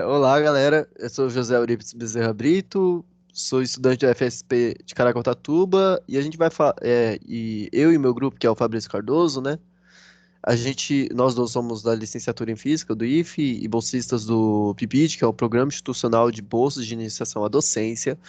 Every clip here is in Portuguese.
Olá, galera. Eu sou o José Euripides Bezerra Brito, sou estudante da FSP de Caraguatatuba e a gente vai falar. E eu e meu grupo, que é o Fabrício Cardoso, né? Nós dois somos da licenciatura em Física do IFE e bolsistas do PIBID, que é o Programa Institucional de Bolsas de Iniciação à Docência.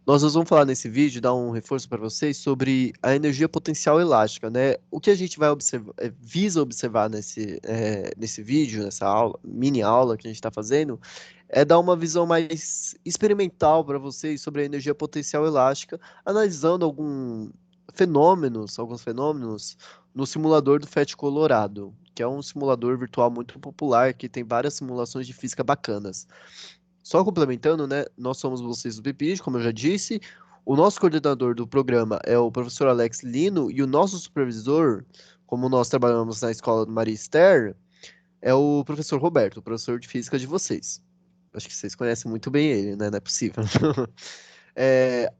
Nós vamos falar nesse vídeo, dar um reforço para vocês sobre a energia potencial elástica, né? O que a gente vai observar, visa observar nesse vídeo, nessa aula, mini aula que a gente está fazendo, é dar uma visão mais experimental para vocês sobre a energia potencial elástica, analisando alguns fenômenos no simulador do FET Colorado, que é um simulador virtual muito popular que tem várias simulações de física bacanas. Só complementando, né? Nós somos vocês do PIPID, como eu já disse. O nosso coordenador do programa é o professor Alex Lino e o nosso supervisor, como nós trabalhamos na escola do Maria Esther, é o professor Roberto, o professor de física de vocês. Acho que vocês conhecem muito bem ele, né? Não é possível.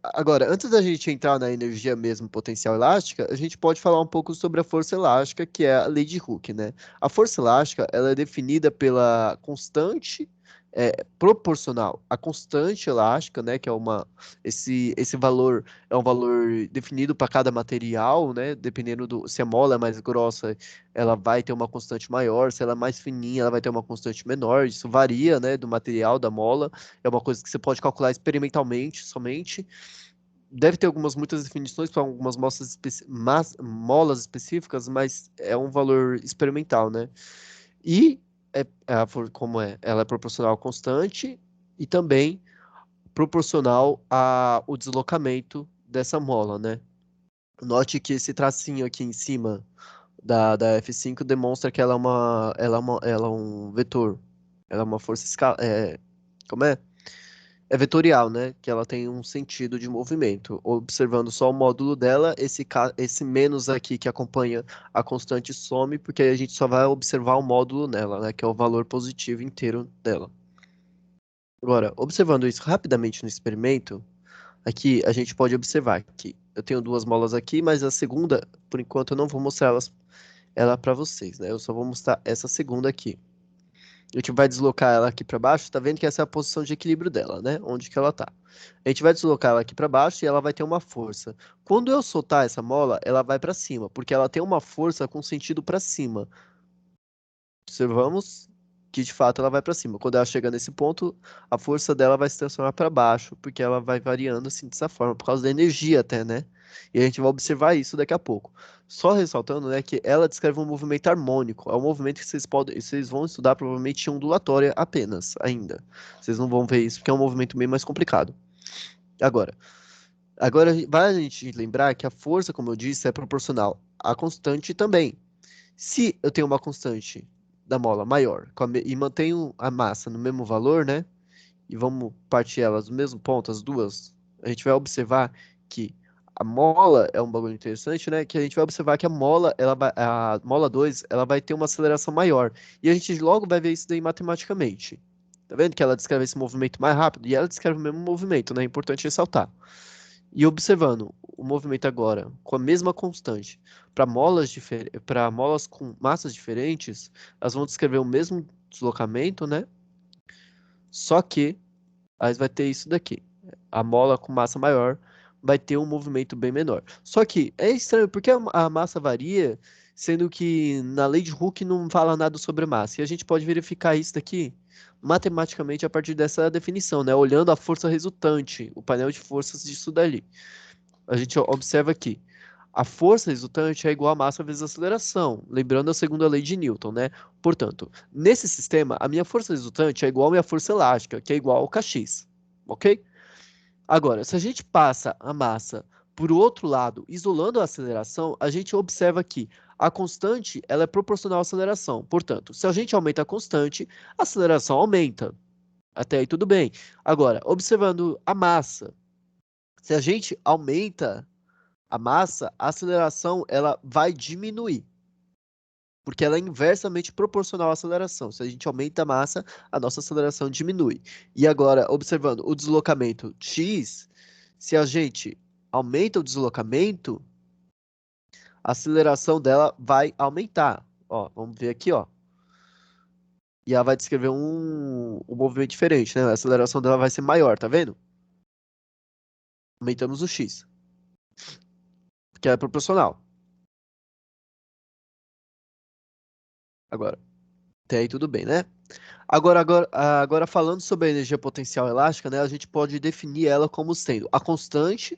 Agora, antes da gente entrar na energia mesmo potencial elástica, a gente pode falar um pouco sobre a força elástica, que é a lei de Hooke, né? A força elástica, ela é definida pela constante proporcional à constante elástica, né? Que é esse valor é um valor definido para cada material, né? Dependendo se a mola é mais grossa, ela vai ter uma constante maior, se ela é mais fininha, ela vai ter uma constante menor. Isso varia, né? Do material da mola. É uma coisa que você pode calcular experimentalmente somente. Deve ter muitas definições para algumas molas específicas, mas é um valor experimental, né? E como ela é proporcional constante e também proporcional ao deslocamento dessa mola, né? Note que esse tracinho aqui em cima da F5 demonstra que ela é um vetor. Ela é uma força como é? É vetorial, né? Que ela tem um sentido de movimento. Observando só o módulo dela, esse menos aqui que acompanha a constante some, porque aí a gente só vai observar o módulo nela, né? Que é o valor positivo inteiro dela. Agora, observando isso rapidamente no experimento, aqui a gente pode observar que eu tenho duas molas aqui, mas a segunda, por enquanto, eu não vou mostrar ela para vocês, né? Eu só vou mostrar essa segunda aqui. A gente vai deslocar ela aqui para baixo, tá vendo que essa é a posição de equilíbrio dela, né? Onde que ela tá. A gente vai deslocar ela aqui para baixo e ela vai ter uma força. Quando eu soltar essa mola, ela vai para cima, porque ela tem uma força com sentido para cima. Observamos que de fato ela vai para cima. Quando ela chega nesse ponto, a força dela vai se transformar para baixo, porque ela vai variando assim dessa forma, por causa da energia até, né? E a gente vai observar isso daqui a pouco. Só ressaltando, né, que ela descreve um movimento harmônico. É um movimento que vocês vão estudar provavelmente em ondulatória apenas, ainda. Vocês não vão ver isso porque é um movimento bem mais complicado. Agora, agora vale a gente lembrar que a força, como eu disse, é proporcional à constante também. Se eu tenho uma constante da mola maior e mantenho a massa no mesmo valor, né? E vamos partir elas do mesmo ponto, as duas, a gente vai observar que a mola é um bagulho interessante, né? Que a gente vai observar que a mola 2 ela vai ter uma aceleração maior. E a gente logo vai ver isso daí matematicamente. Tá vendo que ela descreve esse movimento mais rápido? E ela descreve o mesmo movimento, né? É importante ressaltar. E observando o movimento agora com a mesma constante para molas com massas diferentes, elas vão descrever o mesmo deslocamento, né? Só que aí vai ter isso daqui. A mola com massa maior vai ter um movimento bem menor. Só que é estranho porque a massa varia, sendo que na lei de Hooke não fala nada sobre massa. E a gente pode verificar isso daqui matematicamente a partir dessa definição, né? Olhando a força resultante, o painel de forças disso dali. A gente observa aqui. A força resultante é igual a massa vezes a aceleração, lembrando a segunda lei de Newton, né? Portanto, nesse sistema, a minha força resultante é igual à minha força elástica, que é igual ao kx, ok? Agora, se a gente passa a massa por outro lado, isolando a aceleração, a gente observa que a constante ela é proporcional à aceleração. Portanto, se a gente aumenta a constante, a aceleração aumenta. Até aí tudo bem. Agora, observando a massa, se a gente aumenta a massa, a aceleração ela vai diminuir, porque ela é inversamente proporcional à aceleração. Se a gente aumenta a massa, a nossa aceleração diminui. E agora, observando o deslocamento x, se a gente aumenta o deslocamento, a aceleração dela vai aumentar. Ó, vamos ver aqui, ó. e ela vai descrever um movimento diferente, né? A aceleração dela vai ser maior, tá vendo? Aumentamos o x, que é proporcional. Agora, até aí tudo bem, né? Agora falando sobre a energia potencial elástica, né? A gente pode definir ela como sendo a constante,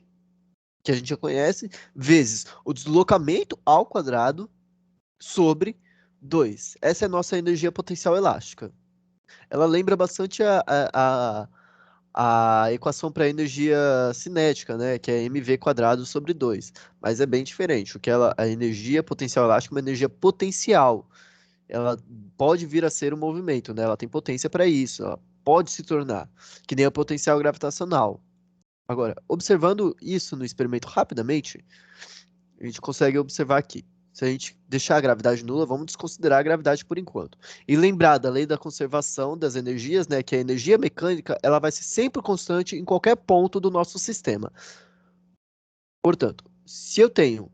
que a gente já conhece, vezes o deslocamento ao quadrado sobre 2. Essa é a nossa energia potencial elástica. Ela lembra bastante a equação para energia cinética, né, que é mv quadrado sobre 2, mas é bem diferente. A energia potencial elástica é uma energia potencial. Ela pode vir a ser um movimento, né? Ela tem potência para isso. Ela pode se tornar, que nem a potencial gravitacional. Agora, observando isso no experimento rapidamente, a gente consegue observar aqui. Se a gente deixar a gravidade nula, vamos desconsiderar a gravidade por enquanto. E lembrar da lei da conservação das energias, né, que a energia mecânica ela vai ser sempre constante em qualquer ponto do nosso sistema. Portanto, se eu tenho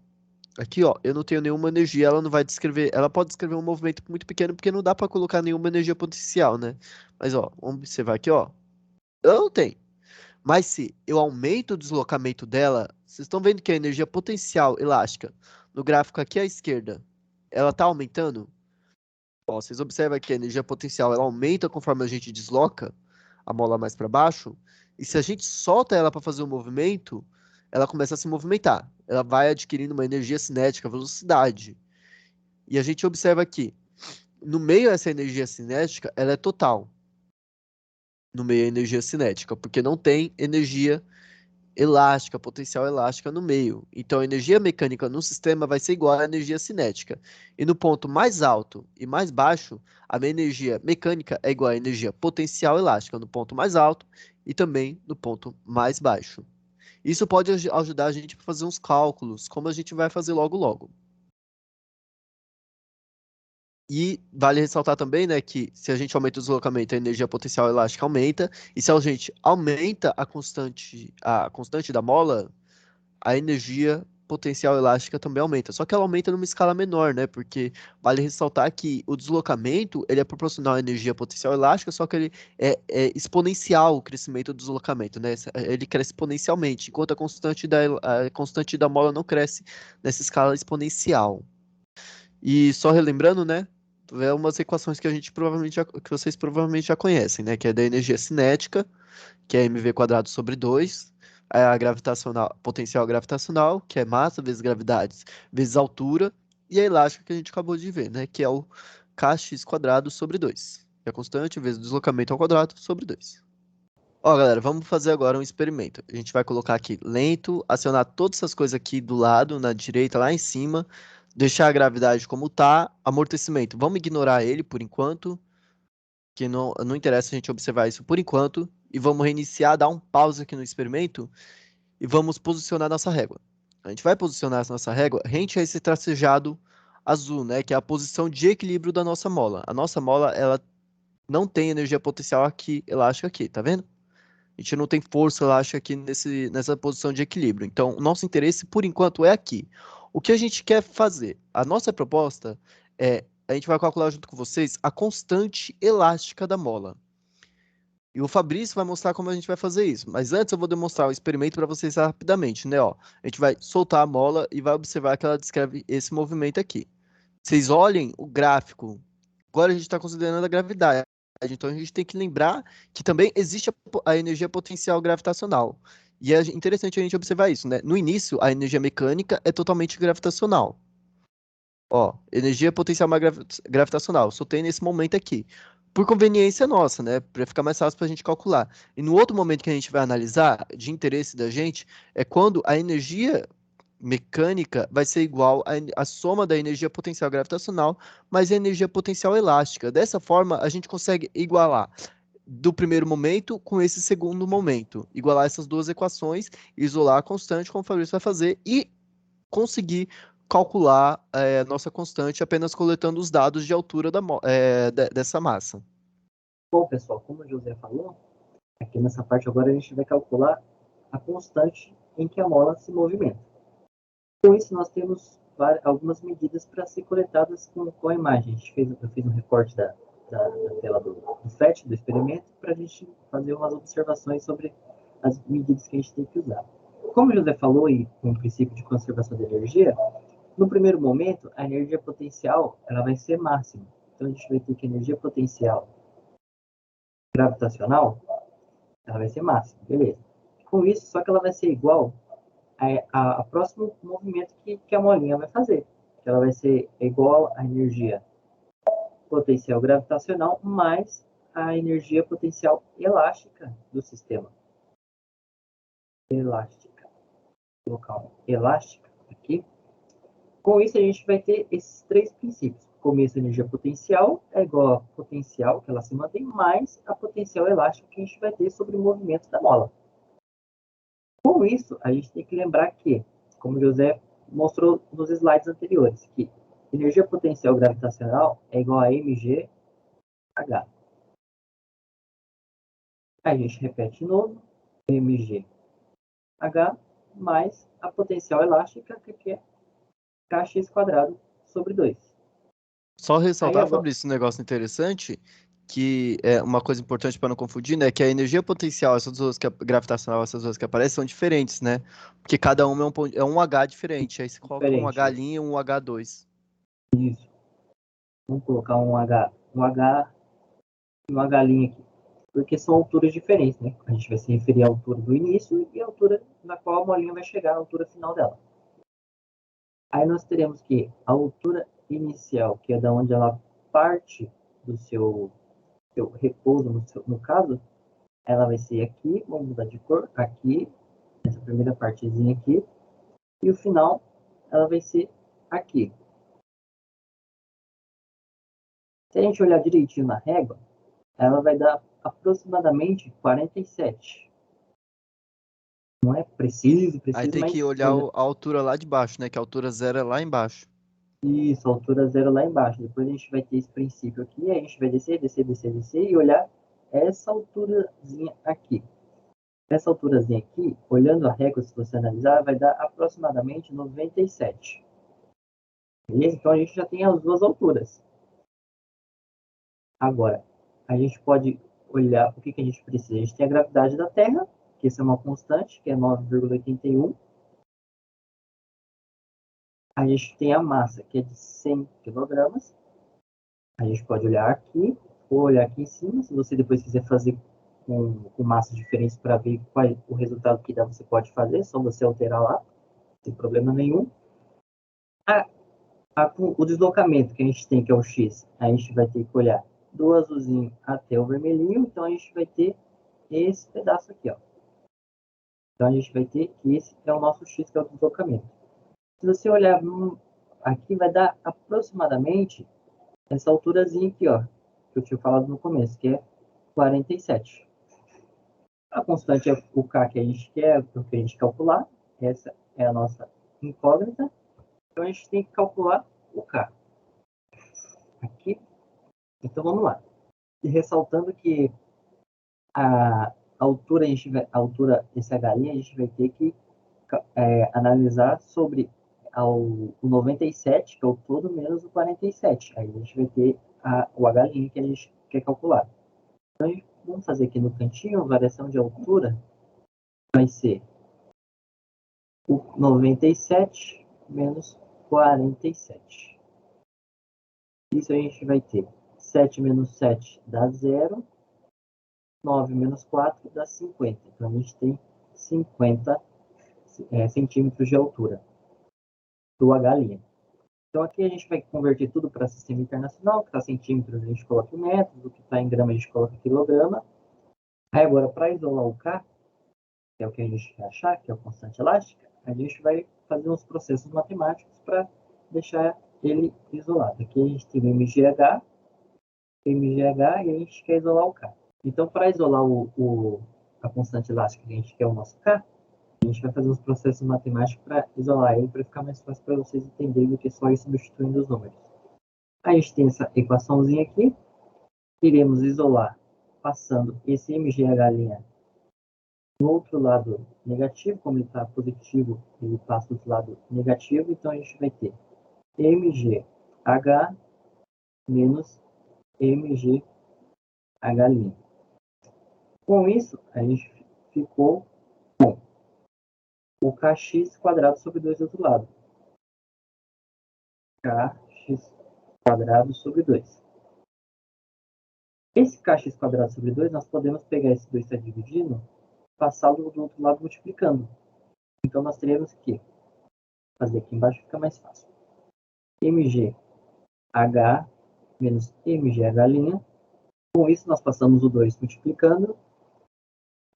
aqui, ó, eu não tenho nenhuma energia, ela não vai descrever, ela pode descrever um movimento muito pequeno porque não dá para colocar nenhuma energia potencial, né? Mas ó, vamos observar aqui, ó, eu não tenho. Mas se eu aumento o deslocamento dela, vocês estão vendo que a energia potencial elástica no gráfico aqui à esquerda, ela está aumentando? Ó, vocês observam que a energia potencial ela aumenta conforme a gente desloca a mola mais para baixo, e se a gente solta ela para fazer um movimento, ela começa a se movimentar. Ela vai adquirindo uma energia cinética, velocidade. E a gente observa aqui, no meio essa energia cinética, ela é total. No meio a energia cinética, porque não tem energia elástica, potencial elástica no meio. Então, a energia mecânica no sistema vai ser igual à energia cinética. E no ponto mais alto e mais baixo, a minha energia mecânica é igual à energia potencial elástica no ponto mais alto e também no ponto mais baixo. Isso pode ajudar a gente a fazer uns cálculos, como a gente vai fazer logo logo. E vale ressaltar também, né, que se a gente aumenta o deslocamento, a energia potencial elástica aumenta, e se a gente aumenta a constante da mola, a energia potencial elástica também aumenta. Só que ela aumenta numa escala menor, né? Porque vale ressaltar que o deslocamento ele é proporcional à energia potencial elástica, só que ele é exponencial o crescimento do deslocamento, né? Ele cresce exponencialmente, enquanto a constante da mola não cresce nessa escala exponencial. E só relembrando, né? É umas equações que a gente provavelmente que vocês provavelmente já conhecem, né? Que é da energia cinética, que é mv quadrado sobre 2, a gravitacional, potencial gravitacional, que é massa vezes gravidade vezes altura, e a elástica que a gente acabou de ver, né? Que é o kx quadrado sobre 2, que é a constante vezes o deslocamento ao quadrado sobre 2. Ó, galera, vamos fazer agora um experimento. A gente vai colocar aqui lento, acionar todas essas coisas aqui do lado, na direita, lá em cima, deixar a gravidade como tá, amortecimento. Vamos ignorar ele por enquanto, que não interessa a gente observar isso por enquanto, e vamos reiniciar, dar um pause aqui no experimento e vamos posicionar nossa régua. A gente vai posicionar essa nossa régua rente a esse tracejado azul, né, que é a posição de equilíbrio da nossa mola. A nossa mola, ela não tem energia potencial aqui, elástica aqui, tá vendo? A gente não tem força elástica aqui nessa posição de equilíbrio. Então, o nosso interesse, por enquanto, é aqui. O que a gente quer fazer? A nossa proposta é, a gente vai calcular junto com vocês a constante elástica da mola. E o Fabrício vai mostrar como a gente vai fazer isso. Mas antes eu vou demonstrar o experimento para vocês rapidamente, né? Ó, a gente vai soltar a mola e vai observar que ela descreve esse movimento aqui. Vocês olhem o gráfico. Agora a gente está considerando a gravidade. Então a gente tem que lembrar que também existe a energia potencial gravitacional. E é interessante a gente observar isso, né? No início, a energia mecânica é totalmente gravitacional. Ó, energia potencial mais gravitacional. Só tem nesse momento aqui. Por conveniência nossa, né? Para ficar mais fácil para a gente calcular. E no outro momento que a gente vai analisar, de interesse da gente, é quando a energia mecânica vai ser igual à soma da energia potencial gravitacional mais a energia potencial elástica. Dessa forma, a gente consegue igualar do primeiro momento com esse segundo momento. Igualar essas duas equações, isolar a constante, como o Fabrício vai fazer, e conseguir calcular nossa constante apenas coletando os dados de altura dessa massa. Bom, pessoal, como o José falou, aqui nessa parte agora a gente vai calcular a constante em que a mola se movimenta. Com isso, nós temos algumas medidas para ser coletadas com a imagem. Eu fiz um recorte da da tela do FET, do experimento, para a gente fazer umas observações sobre as medidas que a gente tem que usar. Como o José falou, e com o princípio de conservação de energia, no primeiro momento, a energia potencial ela vai ser máxima. Então, a gente vai ter que a energia potencial gravitacional ela vai ser máxima, beleza. Com isso, só que ela vai ser igual a próximo movimento que a molinha vai fazer. Ela vai ser igual à energia potencial gravitacional mais a energia potencial elástica do sistema. Elástica. Vou colocar uma elástica aqui. Com isso, a gente vai ter esses três princípios. Começo, a energia potencial é igual a potencial, que ela se mantém, mais a potencial elástica que a gente vai ter sobre o movimento da mola. Com isso, a gente tem que lembrar que, como o José mostrou nos slides anteriores, que energia potencial gravitacional é igual a mgh. Aí a gente repete de novo, mgh mais a potencial elástica, que é kx² sobre 2. Só Aí ressaltar, agora, Fabrício, um negócio interessante, que é uma coisa importante para não confundir, né? Que a energia potencial, essas duas gravitacional, essas duas que aparecem, são diferentes, né? Porque cada uma é um H diferente. Aí você coloca um diferente. H' e um H2. Isso. Vamos colocar um H e um H' aqui. Porque são alturas diferentes, né? A gente vai se referir à altura do início e à altura na qual a molinha vai chegar, a altura final dela. Aí nós teremos que a altura inicial, que é da onde ela parte do seu repouso, no caso, ela vai ser aqui, vamos mudar de cor, aqui, essa primeira partezinha aqui, e o final, ela vai ser aqui. Se a gente olhar direitinho na régua, ela vai dar aproximadamente 47. Não é preciso, Aí tem que mas olhar a altura lá de baixo, né? Que a altura zero é lá embaixo. isso, a altura zero lá embaixo. Depois a gente vai ter esse princípio aqui, a gente vai descer, descer, descer, descer e olhar essa alturazinha aqui. Essa alturazinha aqui, olhando a régua, se você analisar, vai dar aproximadamente 97. Beleza? Então a gente já tem as duas alturas. Agora, a gente pode olhar o que a gente precisa. A gente tem a gravidade da Terra, que essa é uma constante, que é 9,81. A gente tem a massa, que é de 100 kg. A gente pode olhar aqui, ou olhar aqui em cima. Se você depois quiser fazer com massas diferentes para ver qual é o resultado que dá, você pode fazer, só você alterar lá, sem problema nenhum. O deslocamento que a gente tem, que é o X, a gente vai ter que olhar do azulzinho até o vermelhinho, então a gente vai ter esse pedaço aqui, ó. Então a gente vai ter que esse é o nosso X, que é o deslocamento. Se você olhar aqui, vai dar aproximadamente essa alturazinha aqui, ó, que eu tinha falado no começo, que é 47. A constante é o K que a gente quer, o que a gente calcular. Essa é a nossa incógnita. Então a gente tem que calcular o K. Aqui. Então vamos lá. E ressaltando que a altura, a altura desse H', a gente vai ter que analisar sobre o 97, que é o todo, menos o 47. Aí a gente vai ter o H' que a gente quer calcular. Então, vamos fazer aqui no cantinho, a variação de altura vai ser o 97 menos 47. Isso a gente vai ter 7 menos 7 dá 0, 9 menos 4 dá 50. Então, a gente tem 50 centímetros de altura do H'. Então, aqui a gente vai converter tudo para sistema internacional, que está centímetros a gente coloca em metros, o que está em grama a gente coloca em quilograma. Aí, agora, para isolar o K, que é o que a gente quer achar, que é a constante elástica, a gente vai fazer uns processos matemáticos para deixar ele isolado. Aqui a gente tem o mgh e a gente quer isolar o K. Então, para isolar a constante elástica que a gente quer o nosso K, a gente vai fazer uns processos matemáticos para isolar ele, para ficar mais fácil para vocês entenderem do que só ir substituindo os números. A gente tem essa equaçãozinha aqui, iremos isolar passando esse mgh' no outro lado negativo, como ele está positivo, ele passa do outro lado negativo, então a gente vai ter mgh menos mgh'. Com isso, a gente ficou com o kx quadrado sobre 2 do outro lado. Kx quadrado sobre 2. Esse kx quadrado sobre 2, nós podemos pegar esse 2 que está dividindo, passá-lo do outro lado multiplicando. Então, nós teremos que fazer aqui embaixo, fica mais fácil. mgh menos mgh'. Com isso, nós passamos o 2 multiplicando.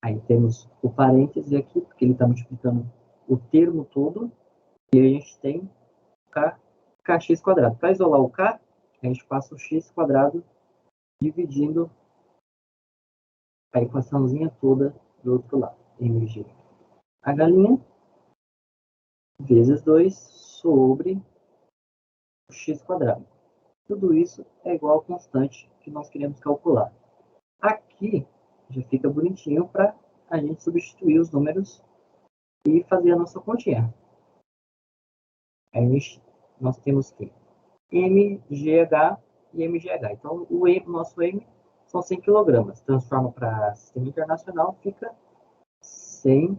Aí temos o parêntese aqui, porque ele está multiplicando o termo todo. E a gente tem kx quadrado. Para isolar o k, a gente passa o x quadrado dividindo a equaçãozinha toda do outro lado. mgh' vezes 2 sobre o x quadrado. Tudo isso é igual à constante que nós queremos calcular. Aqui já fica bonitinho para a gente substituir os números e fazer a nossa continha. Nós temos que mgh e mgh. Então, o nosso M são 100 kg. Transforma para sistema internacional, fica 100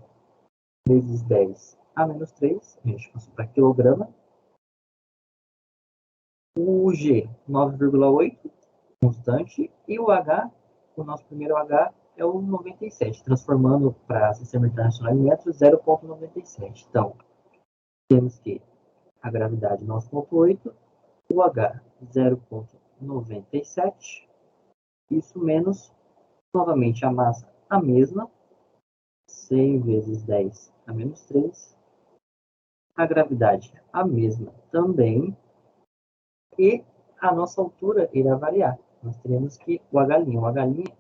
vezes 10 a menos 3. A gente passou para quilograma. O G, 9,8, constante. E o H, o nosso primeiro H, é o 97. Transformando para sistema internacional em metros, 0,97. Então, temos que a gravidade 9,8, o H 0,97, isso menos, novamente a massa a mesma, 100 vezes 10 a menos 3, a gravidade a mesma também, e a nossa altura irá variar. Nós teremos que o H'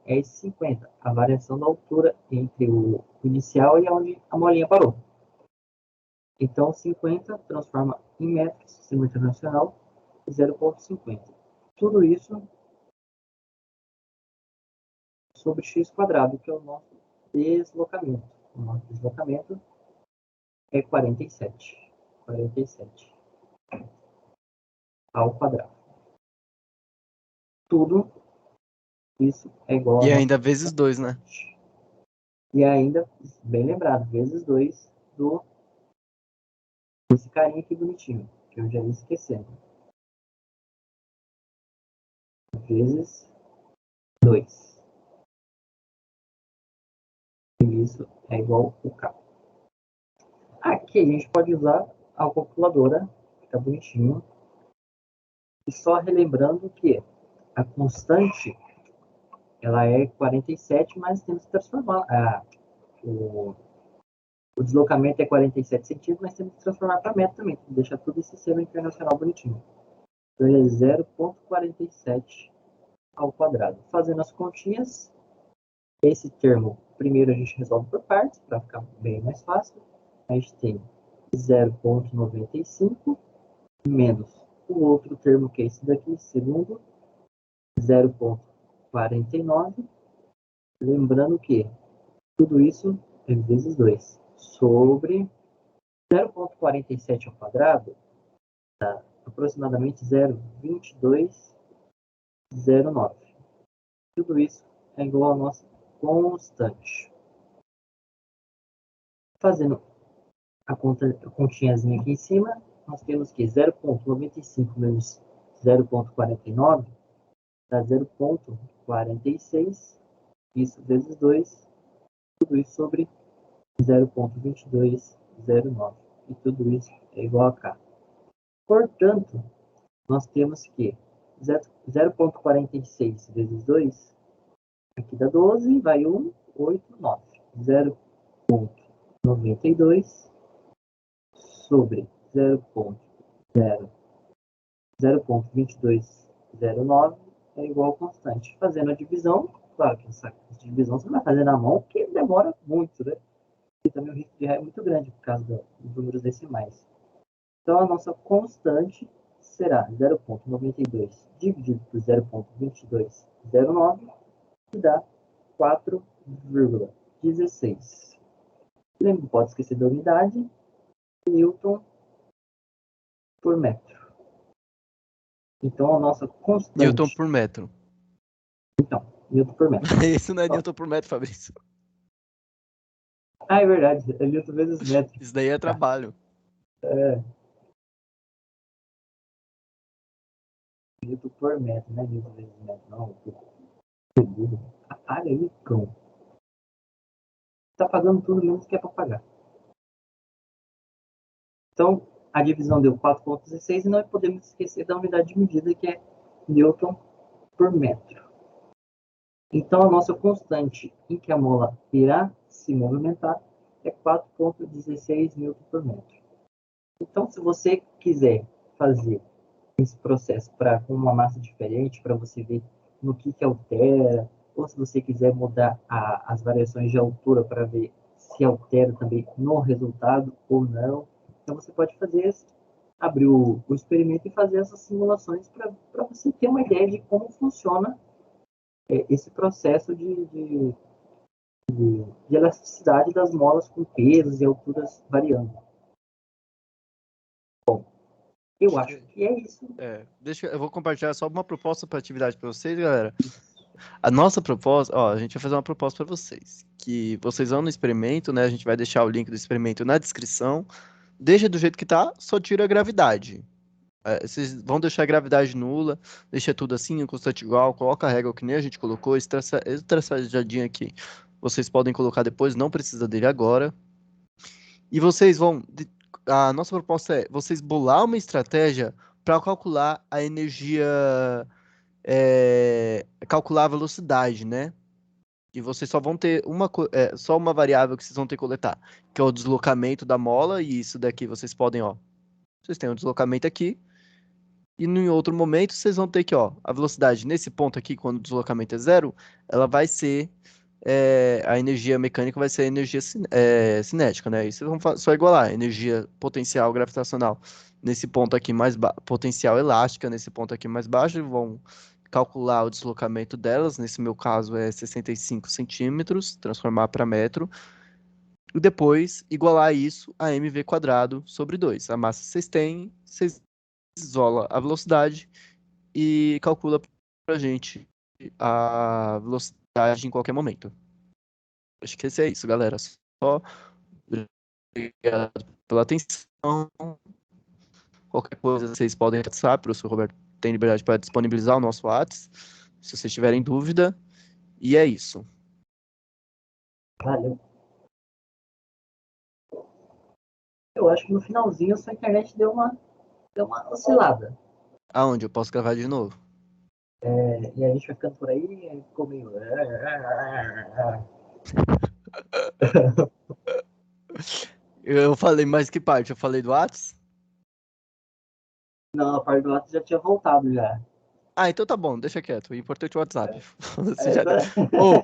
é esse 50, a variação da altura entre o inicial e onde a molinha parou. Então, 50 transforma em metros, sistema internacional, 0,50. Tudo isso sobre x quadrado, que é o nosso deslocamento. O nosso deslocamento é 47. 47 ao quadrado. Tudo isso é igual a E nossa... ainda vezes 2, né? E ainda, bem lembrado, vezes 2 desse carinha aqui bonitinho, que eu já ia esquecendo. Vezes 2. E isso é igual ao K. Aqui a gente pode usar a calculadora, fica bonitinho. E só relembrando que a constante ela é 47, mas temos que transformar. O deslocamento é 47 centímetros, mas temos que transformar para metro também, deixar tudo esse sistema internacional bonitinho. Então ele é 0,47 ao quadrado. Fazendo as continhas, esse termo, primeiro a gente resolve por partes, para ficar bem mais fácil. A gente tem 0,95 menos o outro termo, que é esse daqui, segundo, 0,49. Lembrando que tudo isso é vezes 2 sobre 0,47 ao quadrado, dá aproximadamente 0,2209. Tudo isso é igual à nossa constante. Fazendo a continhazinha aqui em cima, nós temos que 0,95 menos 0,49 dá 0,46, isso vezes 2, tudo isso sobre 0,2209. E tudo isso é igual a K. Portanto, nós temos que 0,46 vezes 2, aqui dá 12, vai 1, 8, 9. 0,92 sobre 0,2209 é igual a constante. Fazendo a divisão, claro que essa divisão você não vai fazer na mão, porque demora muito, né? E também o risco de errar é muito grande por causa dos números decimais. Então, a nossa constante será 0,92 dividido por 0,2209, que dá 4,16. Lembra, não pode esquecer da unidade, Newton por metro. Então, a nossa Newton constante por metro. Então, Newton por metro. Isso não é Newton por metro, Fabrício. Ah, é verdade. É Newton vezes metro. Isso daí é trabalho. É, Newton por metro, né? Newton vezes metro. Não, seguro. Apaga aí, cão. Tá pagando tudo menos que é pra pagar. Então, a divisão deu 4,16 e não podemos esquecer da unidade de medida que é Newton por metro. Então, a nossa constante em que a mola irá se movimentar é 4,16 newton por metro. Então, se você quiser fazer esse processo para uma massa diferente, para você ver no que altera, ou se você quiser mudar as variações de altura para ver se altera também no resultado ou não, então você pode fazer abrir o experimento e fazer essas simulações para você ter uma ideia de como funciona esse processo de elasticidade das molas com pesos e alturas variando. Eu acho que é isso. Eu vou compartilhar só uma proposta para atividade para vocês, galera. A nossa proposta, ó, a gente vai fazer uma proposta para vocês, que vocês vão no experimento, né? A gente vai deixar o link do experimento na descrição. Deixa do jeito que tá, só tira a gravidade. Vocês vão deixar a gravidade nula, deixa tudo assim, um constante igual, coloca a régua que nem a gente colocou, esse traçadinho aqui. Vocês podem colocar depois, não precisa dele agora. E vocês vão. A nossa proposta é vocês bolar uma estratégia para calcular a energia, calcular a velocidade, né? E vocês só vão ter só uma variável que vocês vão ter que coletar, que é o deslocamento da mola, e isso daqui vocês podem, ó. Vocês têm um deslocamento aqui, e em outro momento vocês vão ter que, ó, a velocidade nesse ponto aqui, quando o deslocamento é zero, ela vai ser a energia mecânica vai ser a energia cinética, né? E vocês vão só igualar a energia potencial gravitacional nesse ponto aqui mais potencial elástica nesse ponto aqui mais baixo, e vão calcular o deslocamento delas, nesse meu caso é 65 centímetros, transformar para metro, e depois igualar isso a mv quadrado sobre 2. A massa que vocês têm, vocês isola a velocidade e calcula pra gente a velocidade em qualquer momento. Acho que esse é isso, galera. Só obrigado pela atenção. Qualquer coisa vocês podem WhatsApp, o professor Roberto tem liberdade para disponibilizar o nosso WhatsApp, se vocês tiverem dúvida. E é isso. Valeu. Eu acho que no finalzinho a sua internet deu uma oscilada. Aonde eu posso gravar de novo? E a gente vai ficando por aí, e ficou meio. Eu falei mais que parte? Eu falei do WhatsApp? Não, a parte do lado já tinha voltado já. Ah, então tá bom, deixa quieto. O importante é o WhatsApp. Você É, já... tá... oh,